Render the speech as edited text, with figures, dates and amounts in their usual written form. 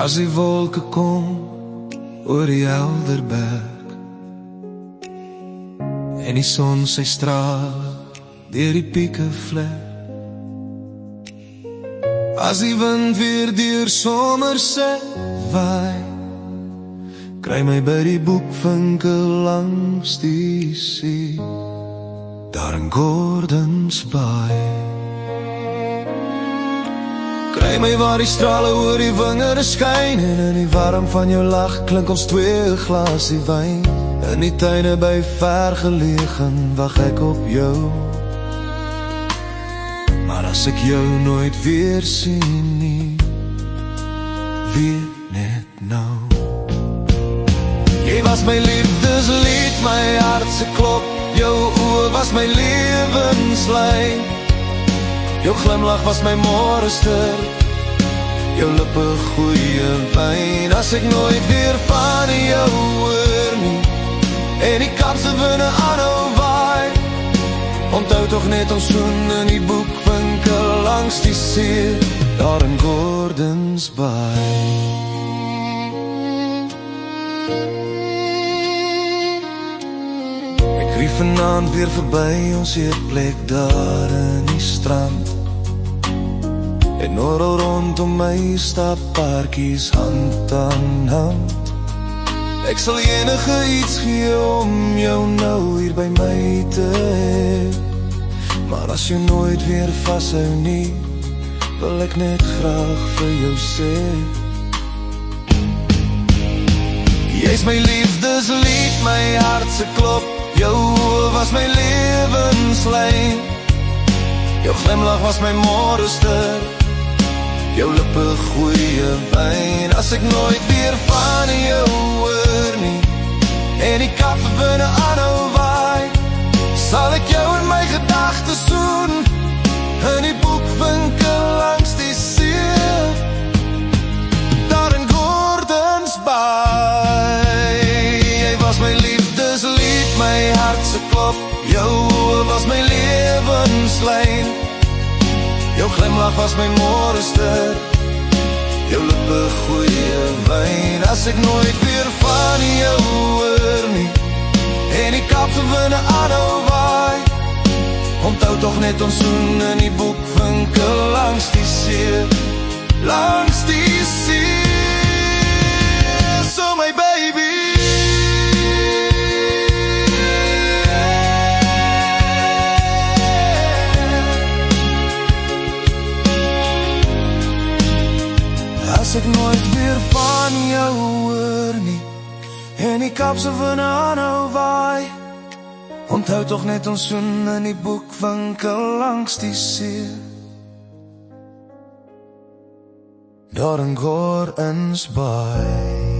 As die wolke kom oor die helder berg en die son sy strale deur die pieke vlek, as die wind weer deur Somerset waai, kry my by die boekwinkel langs die see, daar in Gordons Bay. Kry my waar die strale oor die wingerde skyn, en in die warm van jou lach klink ons twee glasie wyn. In die tuine by vergelegen wag ek op jou, maar as ek jou nooit weer sien nie, weet net nou. Jy was my liefdeslied, my hartse klop, jou oor was my lewenslyn. Jou glimlach was my morgenster, jou lippe goeie wyn. As ek nooit weer van jou hoor nie, en die kapse winde aanhou waai, onthou toch net ons soen in die boekwinkel langs die see, daar in Gordons Bay. Ek rie vanaand weer verby ons eetplek daar in die strand, en oral rondom my stap paartjies hand aan hand. Ek sal enige iets gee om jou nou hier by my te hê, maar as jy nooit weer vashou nie, wil ek net graag vir jou sê. Jy's my liefdeslied, my hartse klop, jou was my lewenslyn. Jou glimlach was my morgenster, jou lippe goeie wyn. As ek nooit weer van jou hoor nie, en die kaffewinde aanhou waai, sal ek jou in my gedagtes soen, in die boekwinkel langs die see, daar in Gordons Bay. Jy was my liefdeslied, my hartse klop, jou was my lewenslyn. Jou glimlach was my morgenster, jou lippe goeie wyn. As ek nooit weer van jou hoor nie, en die kapsewinde aanhou waai, onthou toch net ons soen in die boekwinkel langs die see, langs die see. So my baby, as ek nooit weer van jou hoor nie, en die kapsewinde aanhou waai, onthou toch net ons soen in die boekwinkel langs die see, daar in Gordons Bay.